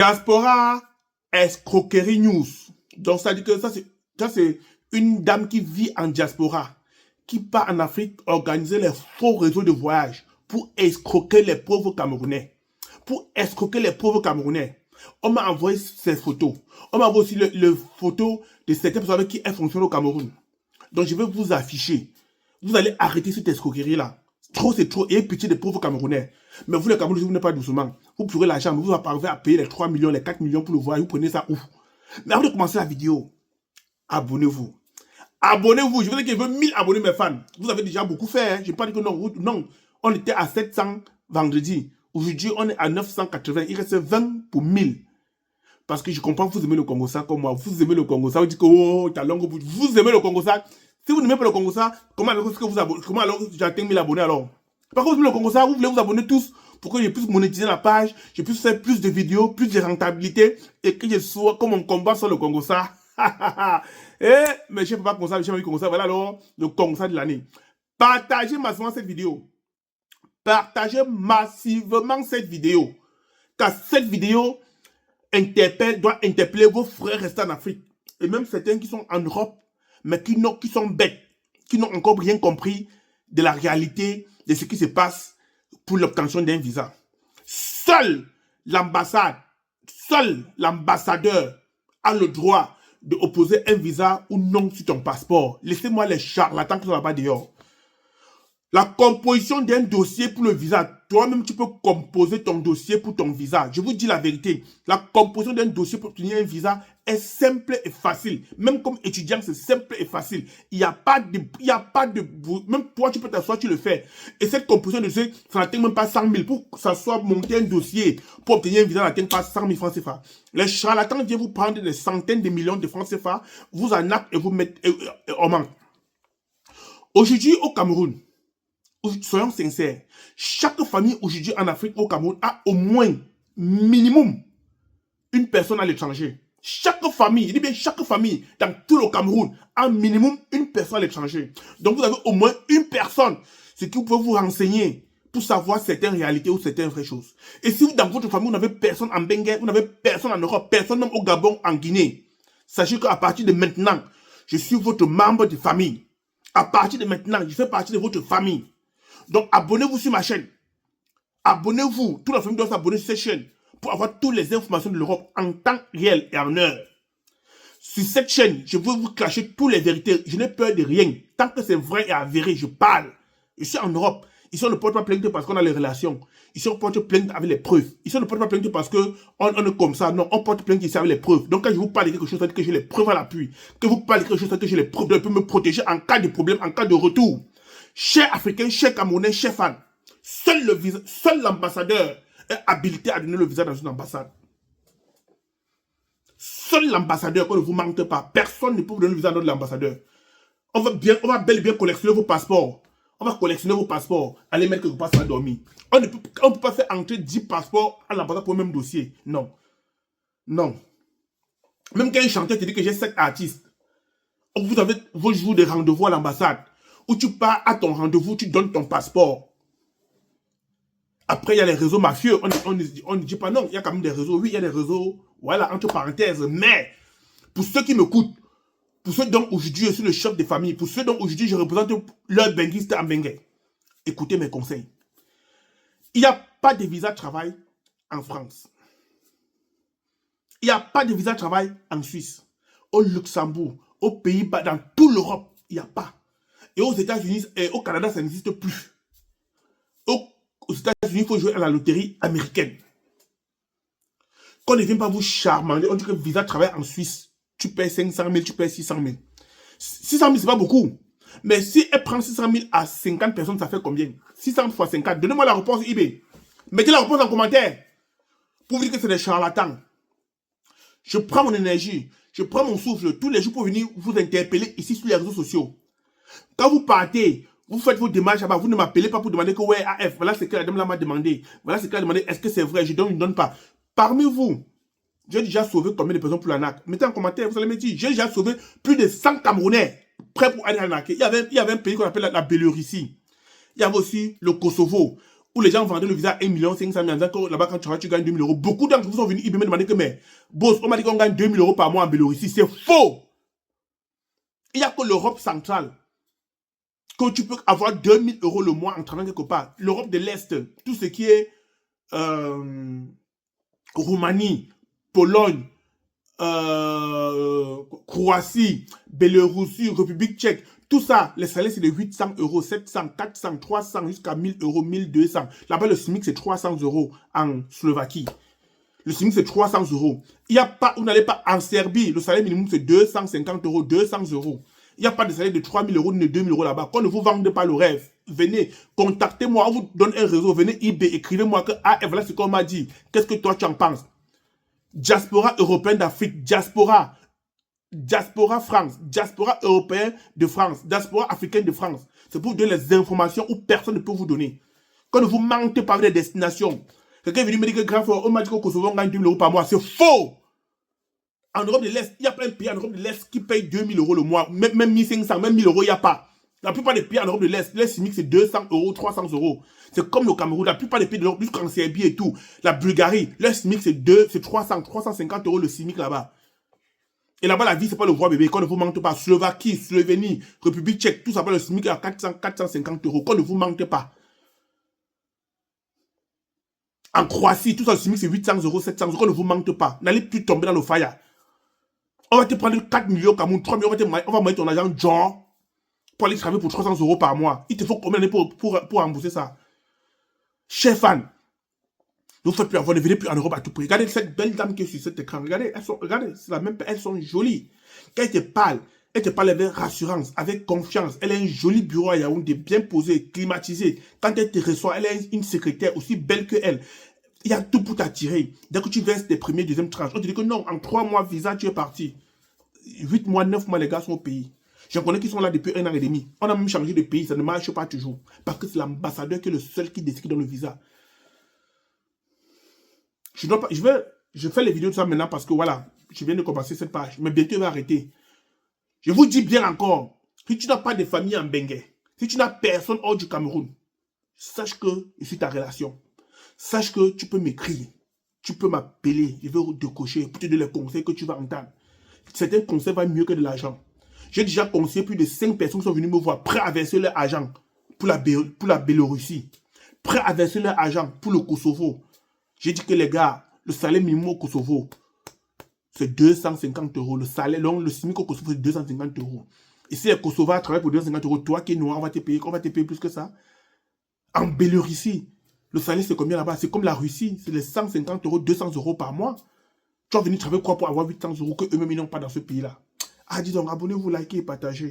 Diaspora escroquerie news. Donc, ça dit que ça, c'est une dame qui vit en diaspora, qui part en Afrique organiser les faux réseaux de voyage pour escroquer les pauvres Camerounais. On m'a envoyé ces photos. On m'a envoyé aussi le photo de certaines personnes avec qui elle fonctionne au Cameroun. Donc, je vais vous afficher. Vous allez arrêter cette escroquerie-là. Trop, c'est trop. Et pitié des pauvres Camerounais. Mais vous, les Camerounais, vous n'êtes pas doucement. Vous pleurez l'argent, mais vous arrivez à payer les 3 millions, les 4 millions pour le voyage. Vous prenez ça où? Mais avant de commencer la vidéo, abonnez-vous. Abonnez-vous. Je veux dire que je veux 1000 abonnés, mes fans. Vous avez déjà beaucoup fait. Hein? Je n'ai pas dit que non. Non. On était à 700 vendredi. Aujourd'hui, on est à 980. Il reste 20 pour 1000. Parce que je comprends que vous aimez le Congo-Ça comme moi. Vous aimez le Congo-Ça. Vous dites que oh, ta langue, vous aimez le Congo-Ça. Si vous n'aimez pas le Congo-Ça, comment alors est-ce que vous abonnez? Comment alors j'atteins 1000 abonnés alors? Par contre, vous aimez le Congo-Ça, vous voulez vous abonner tous pour que je puisse monétiser la page, je puisse faire plus de vidéos, plus de rentabilité et que je sois comme un combat sur le Congo-Ça. Mais je ne fais pas comme ça, je fais comme ça. Voilà alors le Congo-Ça de l'année. Partagez massivement cette vidéo. Partagez massivement cette vidéo. Car cette vidéo doit interpeller vos frères restés en Afrique. Et même certains qui sont en Europe, mais qui sont bêtes, qui n'ont encore rien compris de la réalité de ce qui se passe pour l'obtention d'un visa. Seul l'ambassadeur a le droit d'opposer un visa ou non sur ton passeport. Laissez-moi les charlatans qui sont là-bas dehors. La composition d'un dossier pour le visa, toi-même tu peux composer ton dossier pour ton visa. Je vous dis la vérité, la composition d'un dossier pour obtenir un visa est simple et facile. Même comme étudiant, c'est simple et facile. Il n'y a pas de... Même toi, tu peux t'asseoir, tu le fais. Et cette composition de dossier, ça n'atteint même pas 100 000. Pour que ça soit monté un dossier pour obtenir un visa, ça n'atteint pas 100 000 francs CFA. Les charlatans viennent vous prendre des centaines de millions de francs CFA, vous en actent et vous mettent en manque. Aujourd'hui, au Cameroun, soyons sincères, chaque famille aujourd'hui en Afrique, au Cameroun, a au moins, minimum, une personne à l'étranger. Chaque famille, je dis bien chaque famille, dans tout le Cameroun, a minimum une personne à l'étranger. Donc vous avez au moins une personne, ce qui peut vous renseigner pour savoir certaines réalités ou certaines vraies choses. Et si vous, dans votre famille, vous n'avez personne en Benguet, vous n'avez personne en Europe, personne même au Gabon, en Guinée, sachez qu'à partir de maintenant, je suis votre membre de famille. À partir de maintenant, je fais partie de votre famille. Donc, abonnez-vous sur ma chaîne. Abonnez-vous. Toute la famille doit s'abonner sur cette chaîne pour avoir toutes les informations de l'Europe en temps réel et en heure. Sur cette chaîne, je veux vous cacher toutes les vérités. Je n'ai peur de rien. Tant que c'est vrai et avéré, je parle. Je suis en Europe. Ici, on ne porte pas plainte parce qu'on a les relations. Ici, on porte plainte avec les preuves. Ici, on ne porte pas plainte parce qu'on est comme ça. Non, on porte plainte ici avec les preuves. Donc, quand je vous parle de quelque chose, ça veut dire que j'ai les preuves à l'appui. Que vous parlez de quelque chose, ça veut dire que j'ai les preuves de me protéger en cas de problème, en cas de retour. Chers Africains, chers Camerounais, chers fans, seul l'ambassadeur est habilité à donner le visa dans une ambassade. Seul l'ambassadeur, qu'on ne vous manque pas. Personne ne peut vous donner le visa dans l'ambassadeur. On va bel et bien collectionner vos passeports. On va collectionner vos passeports. Allez mettre que vous passez à dormir. On ne peut pas faire entrer 10 passeports à l'ambassade pour le même dossier. Non. Non. Même quand un chanteur te dit que j'ai 7 artistes, vous avez vos jours de rendez-vous à l'ambassade, où tu pars à ton rendez-vous, tu donnes ton passeport. Après, il y a les réseaux mafieux. On ne dit pas non. Il y a quand même des réseaux. Oui, il y a des réseaux. Voilà, entre parenthèses. Mais, pour ceux qui m'écoutent, pour ceux dont aujourd'hui je suis le chef de famille, pour ceux dont aujourd'hui je représente leur benguiste en Benguet, écoutez mes conseils. Il n'y a pas de visa de travail en France. Il n'y a pas de visa de travail en Suisse, au Luxembourg, aux Pays-Bas, dans toute l'Europe. Il n'y a pas. Et aux États-Unis et au Canada, ça n'existe plus. Aux États-Unis, il faut jouer à la loterie américaine. Qu'on ne vient pas vous charmander, on dit que visa de travail en Suisse, tu payes 500 000, tu payes 600 000. 600 000, c'est pas beaucoup. Mais si elle prend 600 000 à 50 personnes, ça fait combien? 600 fois 50. Donnez-moi la réponse eBay. Mettez la réponse en commentaire. Pour vous dire que c'est des charlatans. Je prends mon énergie, je prends mon souffle tous les jours pour venir vous interpeller ici sur les réseaux sociaux. Quand vous partez, vous faites vos démarches là-bas, vous ne m'appelez pas pour demander que ouais, AF, voilà ce que la dame là m'a demandé. Voilà ce qu'elle a demandé, est-ce que c'est vrai, je donne ou je ne donne pas. Parmi vous, j'ai déjà sauvé combien de personnes pour l'arnaque? Mettez en commentaire, vous allez me dire, j'ai déjà sauvé plus de 100 Camerounais prêts pour aller arnaquer. Il y avait un pays qu'on appelle la Biélorussie. Il y avait aussi le Kosovo. où les gens vendaient le visa à 1,5 million, là-bas, quand tu gagnes 2 000 euros. Beaucoup d'entre vous sont venus me demander que, mais, boss, on m'a dit qu'on gagne 2 000 euros par mois en Biélorussie. C'est faux! Il n'y a que l'Europe centrale que tu peux avoir 2 000 euros le mois en travaillant quelque part. L'Europe de l'Est, tout ce qui est Roumanie, Pologne, Croatie, Biélorussie, République tchèque, tout ça, les salaires c'est de 800 euros, 700, 400, 300, jusqu'à 1000 euros, 1200. Là-bas, le SMIC c'est 300 euros en Slovaquie. Le SMIC c'est 300 euros. Il n'y a pas, vous n'allez pas en Serbie, le salaire minimum c'est 250 euros, 200 euros. Il n'y a pas de salaire de 3 000 euros ni de 2 000 euros là-bas. Qu'on ne vous vende pas le rêve. Venez, contactez-moi, on vous donne un réseau, venez eBay, écrivez-moi que, ah, et voilà ce qu'on m'a dit. Qu'est-ce que toi tu en penses? Diaspora européenne d'Afrique, diaspora France, diaspora européenne de France, diaspora africaine de France. C'est pour vous donner les informations où personne ne peut vous donner. Quand vous mentez par des destinations. Quelqu'un est venu me dire que grand frère, on m'a dit qu'au Kosovo on gagne 2 000 euros par mois. C'est faux! En Europe de l'Est, il y a plein de pays en Europe de l'Est qui payent 2 000 euros le mois. Même 1 500, même 1 000 euros, il n'y a pas. La plupart des pays en Europe de l'Est, les SMIC c'est 200 euros, 300 euros. C'est comme le Cameroun, la plupart des pays de l'Europe, jusqu'en Serbie et tout. La Bulgarie, le SMIC c'est 300, 350 euros le SMIC là-bas. Et là-bas, la vie, c'est pas le roi bébé. Qu'on ne vous mente pas. Slovaquie, Slovénie, République tchèque, tout ça, le SMIC à 400, 450 euros. Qu'on ne vous mente pas. En Croatie, tout ça, le SMIC c'est 800 euros, 700 euros. Qu'on ne vous mente pas. N'allez plus tomber dans le fire. On va te prendre 4 millions Cameroun, 3 millions, on va mettre ton agent John pour aller travailler pour 300 euros par mois. Il te faut combien d'années pour rembourser ça? Chers fans, ne vous faites plus avoir, ne venez plus en Europe à tout prix. Regardez cette belle dame qui est sur cet écran. Regardez, c'est la même, elles sont jolies. Quand elle te parle avec rassurance, avec confiance. Elle a un joli bureau à Yaoundé, bien posé, climatisé. Quand elle te reçoit, elle a une secrétaire aussi belle que elle. Il y a tout pour t'attirer. Dès que tu verses tes premiers, deuxième tranches, on te dit que non, en 3 mois, visa, tu es parti. 8 mois, 9 mois, les gars sont au pays. J'en connais qui sont là depuis 1 an et demi. On a même changé de pays, ça ne marche pas toujours. Parce que c'est l'ambassadeur qui est le seul qui décide dans le visa. Je fais les vidéos de ça maintenant parce que voilà, je viens de commencer cette page. Mais bientôt, il va arrêter. Je vous dis bien encore, si tu n'as pas de famille en Bengué, si tu n'as personne hors du Cameroun, sache que je suis ta relation. Sache que tu peux m'écrire, tu peux m'appeler, je vais décocher pour te donner les conseils que tu vas entendre. Certains conseils valent mieux que de l'argent. J'ai déjà conseillé plus de 5 personnes qui sont venues me voir, prêts à verser leur argent pour la Biélorussie, prêts à verser leur argent pour le Kosovo. J'ai dit que les gars, le salaire minimum au Kosovo, c'est 250 euros. Le salaire, le SMIC au Kosovo, c'est 250 euros. Et si les Kosovars travaillent pour 250 euros, toi qui es noir, on va te payer plus que ça. En Biélorussie, le salaire, c'est combien là-bas? C'est comme la Russie. C'est les 150 euros, 200 euros par mois. Tu vas venir travailler quoi pour avoir 800 euros que eux-mêmes ils n'ont pas dans ce pays-là? Ah, dis donc, abonnez-vous, likez et partagez.